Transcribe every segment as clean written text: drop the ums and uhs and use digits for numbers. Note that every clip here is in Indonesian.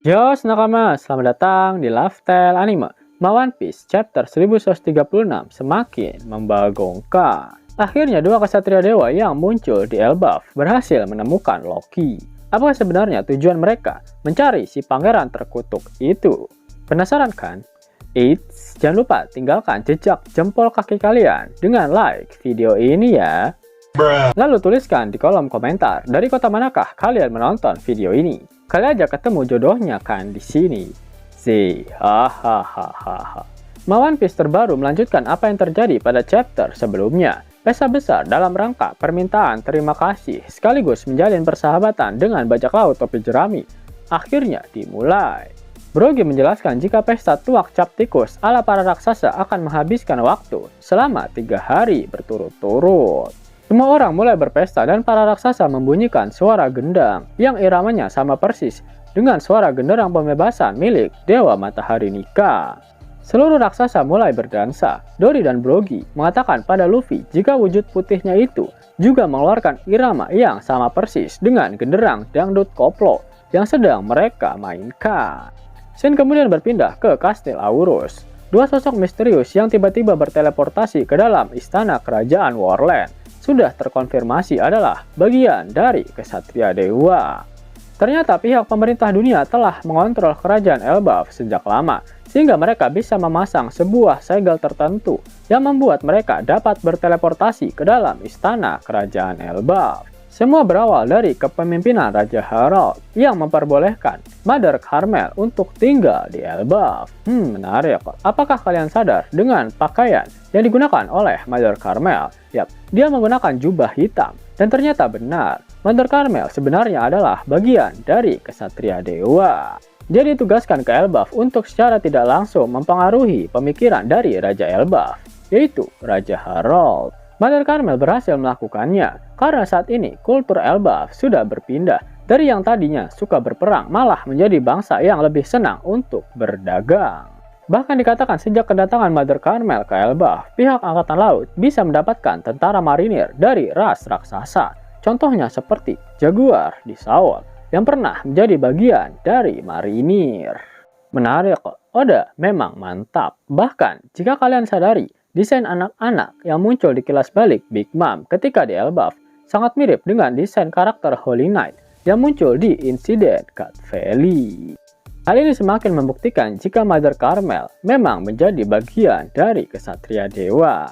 Yo, nakama, selamat datang di Lifestyle Anime. One Piece chapter 1136 semakin membagongkan. Akhirnya dua kesatria dewa yang muncul di Elbaf berhasil menemukan Loki. Apa sebenarnya tujuan mereka mencari si pangeran terkutuk itu? Penasaran kan? Eits, jangan lupa tinggalkan jejak jempol kaki kalian dengan like video ini ya. Lalu tuliskan di kolom komentar dari kota manakah kalian menonton video ini. Kali aja ketemu jodohnya kan di sini. Hahaha. One Piece terbaru melanjutkan apa yang terjadi pada chapter sebelumnya. Pesta besar dalam rangka permintaan terima kasih sekaligus menjalin persahabatan dengan bajak laut topi jerami akhirnya dimulai. Brogy menjelaskan jika pesta tuak cap tikus ala para raksasa akan menghabiskan waktu selama 3 hari berturut-turut. Semua orang mulai berpesta dan para raksasa membunyikan suara gendang yang iramanya sama persis dengan suara genderang pembebasan milik Dewa Matahari Nika. Seluruh raksasa mulai berdansa. Dory dan Brogy mengatakan pada Luffy jika wujud putihnya itu juga mengeluarkan irama yang sama persis dengan genderang dangdut koplo yang sedang mereka mainkan. Scene kemudian berpindah ke Kastil Aurus. Dua sosok misterius yang tiba-tiba berteleportasi ke dalam istana kerajaan Warland sudah terkonfirmasi adalah bagian dari Kesatria Dewa. Ternyata pihak pemerintah dunia telah mengontrol kerajaan Elbaf sejak lama, sehingga mereka bisa memasang sebuah segel tertentu yang membuat mereka dapat berteleportasi ke dalam istana kerajaan Elbaf. Semua berawal dari kepemimpinan Raja Harald yang memperbolehkan Mother Carmel untuk tinggal di Elbaf. Menarik. Apakah kalian sadar dengan pakaian yang digunakan oleh Mother Carmel? Yap, dia menggunakan jubah hitam. Dan ternyata benar, Mother Carmel sebenarnya adalah bagian dari Kesatria Dewa. Dia ditugaskan ke Elbaf untuk secara tidak langsung mempengaruhi pemikiran dari Raja Elbaf, yaitu Raja Harald. Mother Carmel berhasil melakukannya karena saat ini kultur Elbaf sudah berpindah dari yang tadinya suka berperang malah menjadi bangsa yang lebih senang untuk berdagang. Bahkan dikatakan sejak kedatangan Mother Carmel ke Elbaf, pihak Angkatan Laut bisa mendapatkan tentara marinir dari ras raksasa. Contohnya seperti Jaguar di Saul yang pernah menjadi bagian dari marinir. Menarik kok, Oda memang mantap. Bahkan jika kalian sadari, desain anak-anak yang muncul di kilas balik Big Mom ketika di Elbaf sangat mirip dengan desain karakter Holy Knight yang muncul di insiden God Valley. Hal ini semakin membuktikan jika Mother Carmel memang menjadi bagian dari Kesatria Dewa.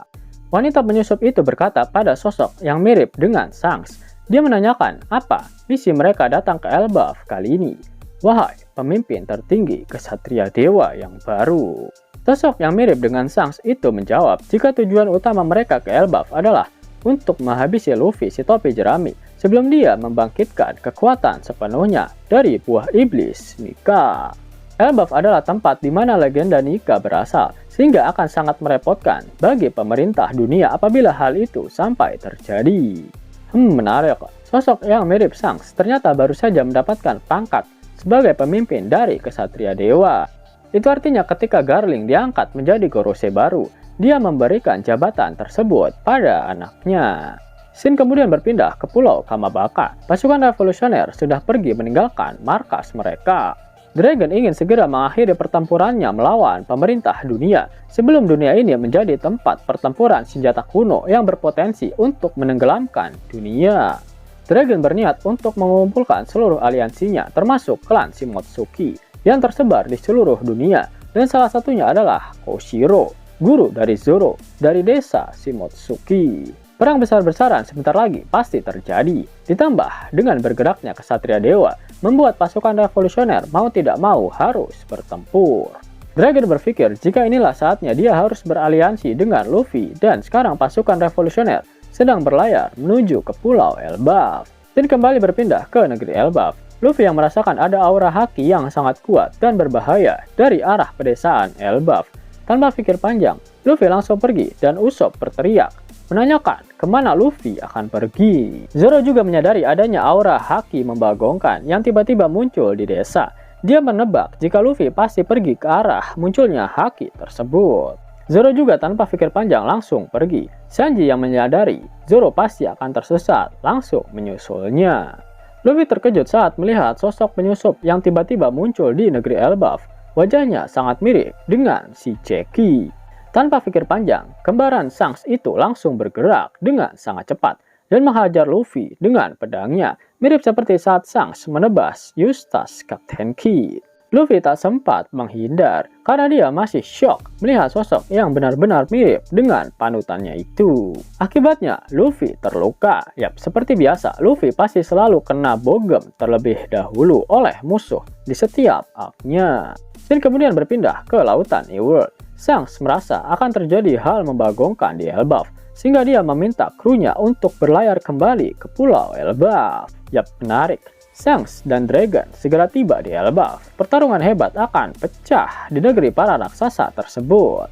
Wanita penyusup itu berkata pada sosok yang mirip dengan Shanks. Dia menanyakan apa misi mereka datang ke Elbaf kali ini. Wahai pemimpin tertinggi Kesatria Dewa yang baru. Sosok yang mirip dengan Shanks itu menjawab jika tujuan utama mereka ke Elbaf adalah untuk menghabisi Luffy si topi jerami sebelum dia membangkitkan kekuatan sepenuhnya dari buah iblis Nika. Elbaf adalah tempat di mana legenda Nika berasal, sehingga akan sangat merepotkan bagi pemerintah dunia apabila hal itu sampai terjadi. Menarik. Sosok yang mirip Shanks ternyata baru saja mendapatkan pangkat sebagai pemimpin dari Kesatria Dewa. Itu artinya ketika Garling diangkat menjadi Gorose baru, dia memberikan jabatan tersebut pada anaknya. Scene kemudian berpindah ke Pulau Kamabaka. Pasukan revolusioner sudah pergi meninggalkan markas mereka. Dragon ingin segera mengakhiri pertempurannya melawan pemerintah dunia sebelum dunia ini menjadi tempat pertempuran senjata kuno yang berpotensi untuk menenggelamkan dunia. Dragon berniat untuk mengumpulkan seluruh aliansinya termasuk klan Shimotsuki yang tersebar di seluruh dunia, dan salah satunya adalah Koshiro, guru dari Zoro dari desa Shimotsuki. Perang besar-besaran sebentar lagi pasti terjadi, ditambah dengan bergeraknya Kesatria Dewa membuat pasukan revolusioner mau tidak mau harus bertempur. Dragon berpikir jika inilah saatnya dia harus beraliansi dengan Luffy, dan sekarang pasukan revolusioner sedang berlayar menuju ke Pulau Elbaf. Dan kembali berpindah ke negeri Elbaf. Luffy yang merasakan ada aura haki yang sangat kuat dan berbahaya dari arah pedesaan Elbaf. Tanpa pikir panjang, Luffy langsung pergi dan Usopp berteriak, menanyakan kemana Luffy akan pergi. Zoro juga menyadari adanya aura haki membagongkan yang tiba-tiba muncul di desa. Dia menebak jika Luffy pasti pergi ke arah munculnya haki tersebut. Zoro juga tanpa pikir panjang langsung pergi. Sanji yang menyadari Zoro pasti akan tersesat langsung menyusulnya. Luffy terkejut saat melihat sosok penyusup yang tiba-tiba muncul di negeri Elbaf. Wajahnya sangat mirip dengan si Jackie. Tanpa pikir panjang, kembaran Shanks itu langsung bergerak dengan sangat cepat dan menghajar Luffy dengan pedangnya, mirip seperti saat Shanks menebas Eustace Captain Kidd. Luffy tak sempat menghindar karena dia masih syok melihat sosok yang benar-benar mirip dengan panutannya itu. Akibatnya, Luffy terluka. Yap, seperti biasa, Luffy pasti selalu kena bogem terlebih dahulu oleh musuh di setiap arc-nya. Dan kemudian berpindah ke lautan New World. Shanks merasa akan terjadi hal membagongkan di Elbaf, sehingga dia meminta krunya untuk berlayar kembali ke Pulau Elbaf. Yap, menarik. Shanks dan Dragon segera tiba di Elbaf. Pertarungan hebat akan pecah di negeri para raksasa tersebut.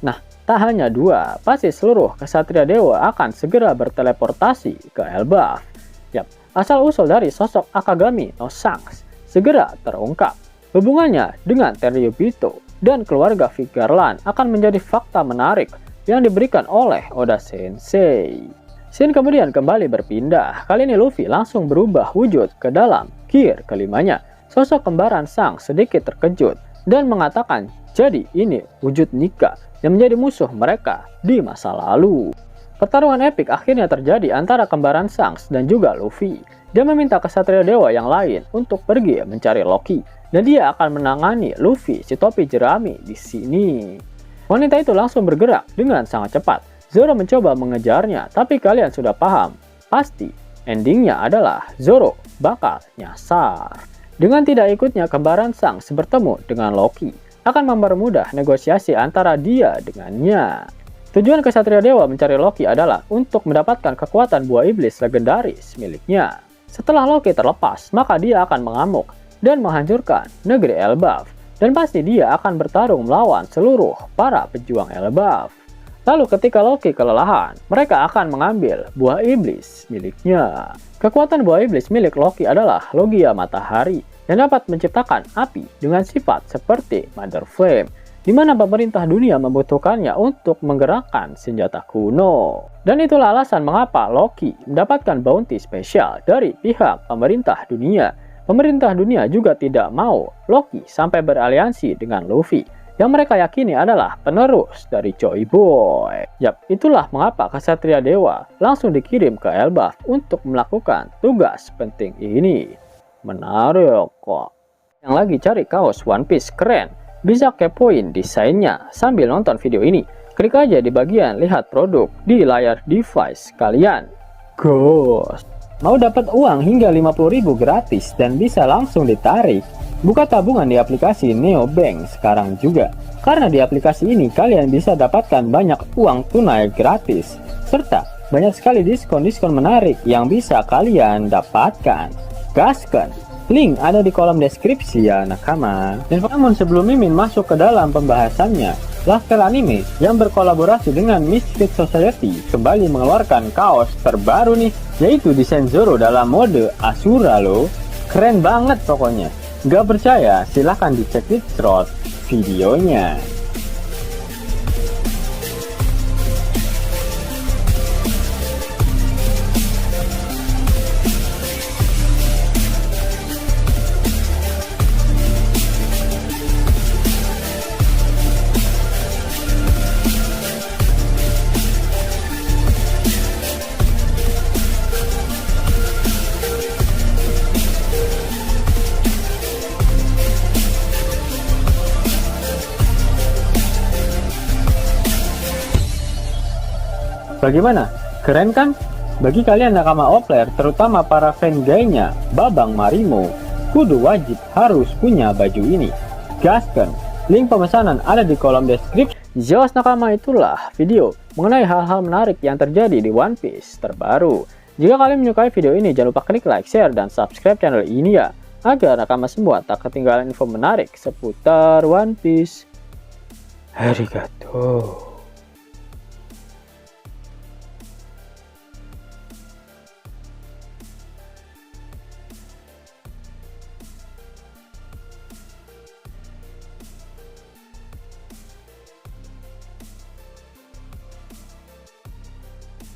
Nah, tak hanya dua, pasti seluruh kesatria dewa akan segera berteleportasi ke Elbaf. Yap, asal-usul dari sosok Akagami no Shanks segera terungkap. Hubungannya dengan Tenryubito dan keluarga Vigarland akan menjadi fakta menarik yang diberikan oleh Oda Sensei. Scene kemudian kembali berpindah. Kali ini Luffy langsung berubah wujud ke dalam gear kelimanya. Sosok kembaran Shanks sedikit terkejut dan mengatakan, jadi ini wujud Nika yang menjadi musuh mereka di masa lalu. Pertarungan epik akhirnya terjadi antara kembaran Shanks dan juga Luffy. Dia meminta kesatria dewa yang lain untuk pergi mencari Loki, dan dia akan menangani Luffy si topi jerami di sini. Wanita itu langsung bergerak dengan sangat cepat. Zoro mencoba mengejarnya, tapi kalian sudah paham, pasti endingnya adalah Zoro bakal nyasar. Dengan tidak ikutnya kembaran Shanks bertemu dengan Loki, akan mempermudah negosiasi antara dia dengannya. Tujuan kesatria dewa mencari Loki adalah untuk mendapatkan kekuatan buah iblis legendaris miliknya. Setelah Loki terlepas, maka dia akan mengamuk dan menghancurkan negeri Elbaf. Dan pasti dia akan bertarung melawan seluruh para pejuang Elbaf. Lalu ketika Loki kelelahan, mereka akan mengambil buah iblis miliknya. Kekuatan buah iblis milik Loki adalah Logia Matahari yang dapat menciptakan api dengan sifat seperti Mother Flame, di mana pemerintah dunia membutuhkannya untuk menggerakkan senjata kuno. Dan itulah alasan mengapa Loki mendapatkan bounty spesial dari pihak pemerintah dunia. Pemerintah dunia juga tidak mau Loki sampai beraliansi dengan Luffy, yang mereka yakini adalah penerus dari Joy Boy. Yap, itulah mengapa kesatria dewa langsung dikirim ke Elbaf untuk melakukan tugas penting ini. Menarik kok. Yang lagi cari kaos One Piece keren, bisa kepoin desainnya sambil nonton video ini. Klik aja di bagian lihat produk di layar device kalian. Ghost. Mau dapat uang hingga 50.000 gratis dan bisa langsung ditarik? Buka tabungan di aplikasi Neobank sekarang juga. Karena di aplikasi ini kalian bisa dapatkan banyak uang tunai gratis, serta banyak sekali diskon-diskon menarik yang bisa kalian dapatkan. Gaskan! Link ada di kolom deskripsi ya nakama. Dan namun sebelum Mimin masuk ke dalam pembahasannya, Lasker Anime yang berkolaborasi dengan Misfit Society kembali mengeluarkan kaos terbaru nih, yaitu desain Zoro dalam mode Asura loh. Keren banget pokoknya. Gak percaya? Silahkan dicek di thread videonya. Bagaimana? Keren kan? Bagi kalian nakama Opler, terutama para fan gaynya Babang Marimo, kudu wajib harus punya baju ini. Gaskan! Link pemesanan ada di kolom deskripsi. Jelas nakama, itulah video mengenai hal-hal menarik yang terjadi di One Piece terbaru. Jika kalian menyukai video ini, jangan lupa klik like, share, dan subscribe channel ini ya, agar nakama semua tak ketinggalan info menarik seputar One Piece. Arigatou.